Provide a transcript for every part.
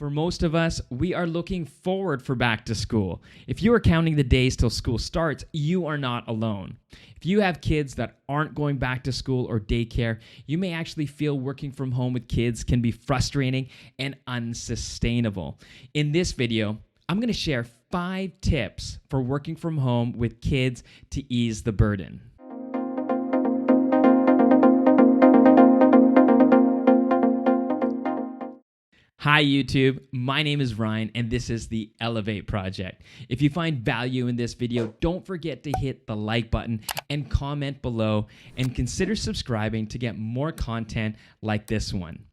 For most of us, we are looking forward for back to school. If you are counting the days till school starts, you are not alone. If you have kids that aren't going back to school or daycare, you may actually feel working from home with kids can be frustrating and unsustainable. In this video, I'm going to share 5 tips for working from home with kids to ease the burden. Hi YouTube, my name is Ryan and this is the Elevate Project. If you find value in this video, don't forget to hit the like button and comment below and consider subscribing to get more content like this one.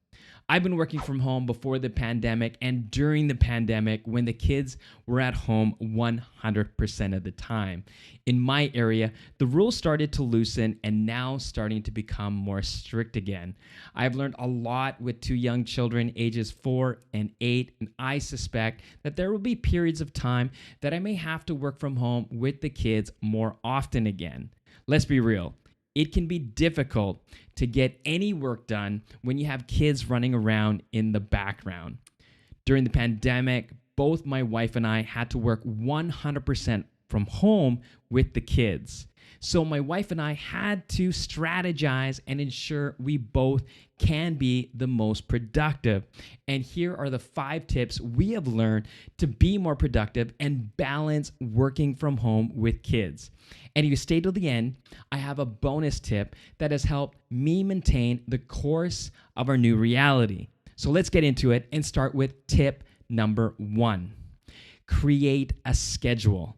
I've been working from home before the pandemic and during the pandemic when the kids were at home 100% of the time. In my area, the rules started to loosen and now starting to become more strict again. I've learned a lot with 2 young children, ages 4 and 8, and I suspect that there will be periods of time that I may have to work from home with the kids more often again. Let's be real. It can be difficult to get any work done when you have kids running around in the background. During the pandemic, both my wife and I had to work 100% from home with the kids. So my wife and I had to strategize and ensure we both can be the most productive. And here are the 5 tips we have learned to be more productive and balance working from home with kids. And if you stay till the end, I have a bonus tip that has helped me maintain the course of our new reality. So let's get into it and start with tip number 1. Create a schedule.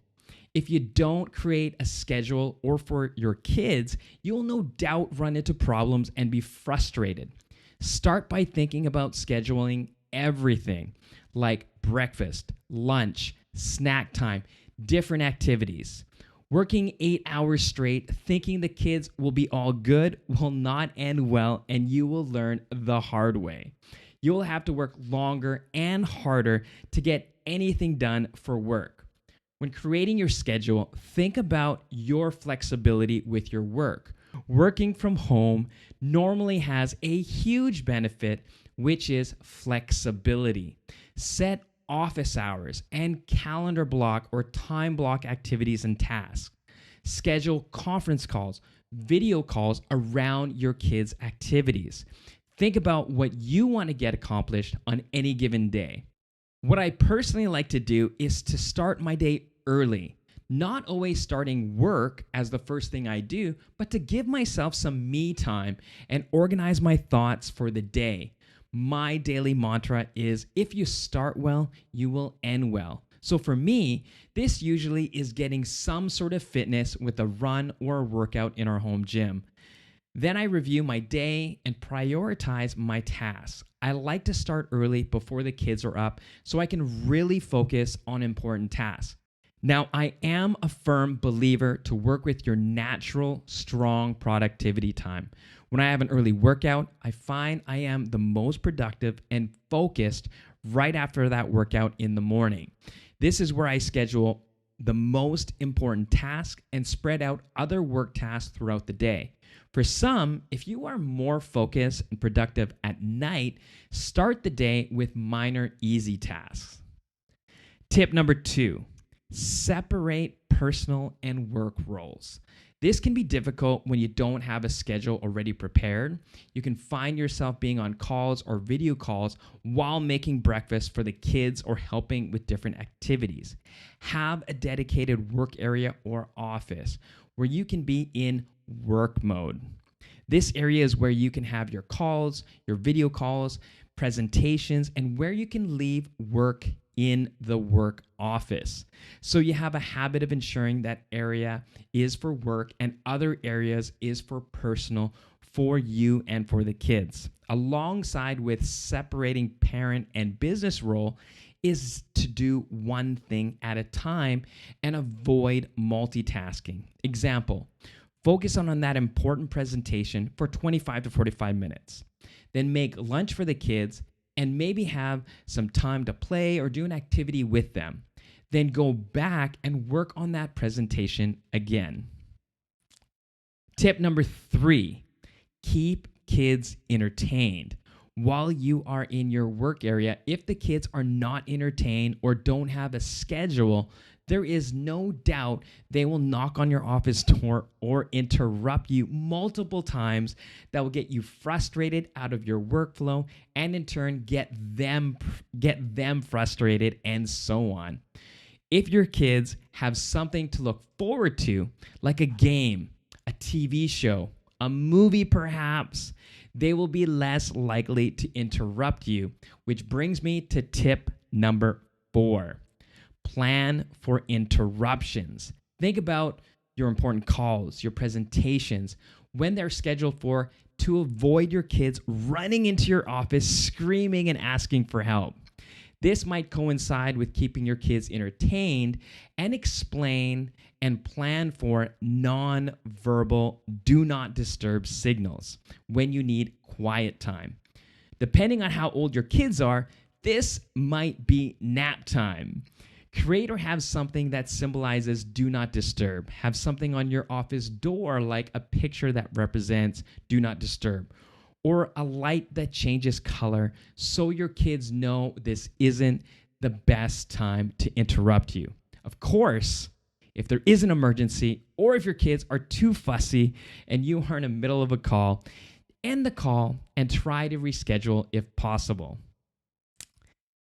If you don't create a schedule or for your kids, you'll no doubt run into problems and be frustrated. Start by thinking about scheduling everything like breakfast, lunch, snack time, different activities. Working 8 hours straight, thinking the kids will be all good will not end well, and you will learn the hard way. You will have to work longer and harder to get anything done for work. When creating your schedule, think about your flexibility with your work. Working from home normally has a huge benefit, which is flexibility. Set office hours and calendar block or time block activities and tasks. Schedule conference calls, video calls around your kids' activities. Think about what you want to get accomplished on any given day. What I personally like to do is to start my day early, not always starting work as the first thing I do, but to give myself some me time and organize my thoughts for the day. My daily mantra is, if you start well, you will end well. So for me, this usually is getting some sort of fitness with a run or a workout in our home gym. Then I review my day and prioritize my tasks. I like to start early before the kids are up so I can really focus on important tasks. Now, I am a firm believer to work with your natural, strong productivity time. When I have an early workout, I find I am the most productive and focused right after that workout in the morning. This is where I schedule the most important tasks and spread out other work tasks throughout the day. For some, if you are more focused and productive at night, start the day with minor, easy tasks. Tip number 2. Separate personal and work roles. This can be difficult when you don't have a schedule already prepared. You can find yourself being on calls or video calls while making breakfast for the kids or helping with different activities. Have a dedicated work area or office where you can be in work mode. This area is where you can have your calls, your video calls, presentations, and where you can leave work in the work office. So you have a habit of ensuring that area is for work and other areas is for personal for you and for the kids. Alongside with separating parent and business role is to do one thing at a time and avoid multitasking. Example, focus on that important presentation for 25 to 45 minutes. Then make lunch for the kids and maybe have some time to play or do an activity with them. Then go back and work on that presentation again. Tip number 3, keep kids entertained. While you are in your work area, if the kids are not entertained or don't have a schedule, there is no doubt they will knock on your office door or interrupt you multiple times. That will get you frustrated out of your workflow and in turn get them frustrated and so on. If your kids have something to look forward to, like a game, a TV show, a movie perhaps, they will be less likely to interrupt you, which brings me to tip number 4. Plan for interruptions. Think about your important calls, your presentations, when they're scheduled for, to avoid your kids running into your office screaming and asking for help. This might coincide with keeping your kids entertained, and explain and plan for non-verbal do not disturb signals when you need quiet time. Depending on how old your kids are, this might be nap time. Create or have something that symbolizes do not disturb. Have something on your office door like a picture that represents do not disturb, or a light that changes color so your kids know this isn't the best time to interrupt you. Of course, if there is an emergency or if your kids are too fussy and you are in the middle of a call, end the call and try to reschedule if possible.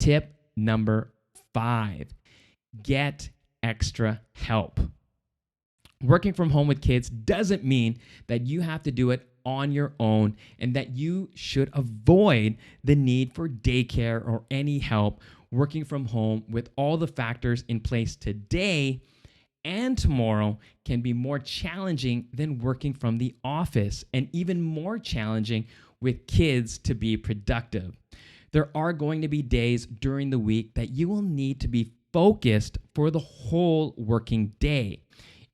Tip number 5, get extra help. Working from home with kids doesn't mean that you have to do it on your own and that you should avoid the need for daycare or any help. Working from home with all the factors in place today and tomorrow can be more challenging than working from the office, and even more challenging with kids to be productive. There are going to be days during the week that you will need to be focused for the whole working day.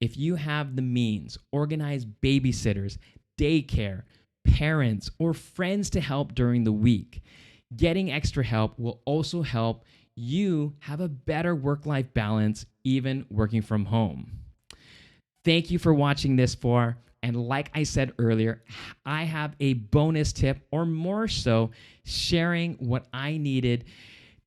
If you have the means, organize babysitters, daycare, parents, or friends to help during the week. Getting extra help will also help you have a better work-life balance, even working from home. Thank you for watching this far. And like I said earlier, I have a bonus tip, or more so, sharing what I needed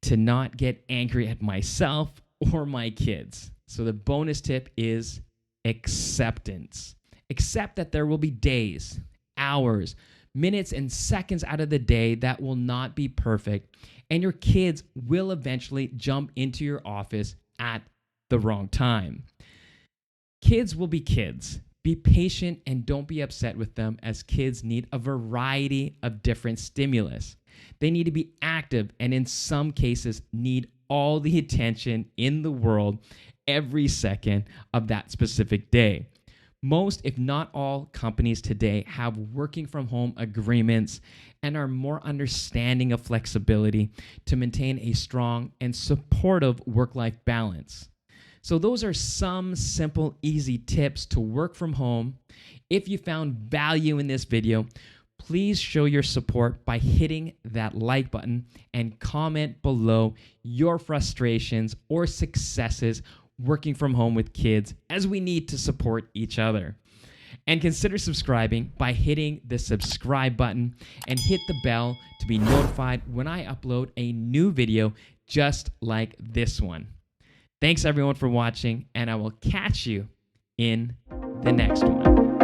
to not get angry at myself or my kids. So the bonus tip is acceptance. Accept that there will be days, hours, minutes, and seconds out of the day that will not be perfect, and your kids will eventually jump into your office at the wrong time. Kids will be kids. Be patient and don't be upset with them, as kids need a variety of different stimulus. They need to be active, and in some cases need all the attention in the world every second of that specific day. Most, if not all, companies today have working from home agreements and are more understanding of flexibility to maintain a strong and supportive work-life balance. So those are some simple, easy tips to work from home. If you found value in this video, please show your support by hitting that like button and comment below your frustrations or successes working from home with kids, as we need to support each other. And consider subscribing by hitting the subscribe button and hit the bell to be notified when I upload a new video just like this one. Thanks everyone for watching, and I will catch you in the next one.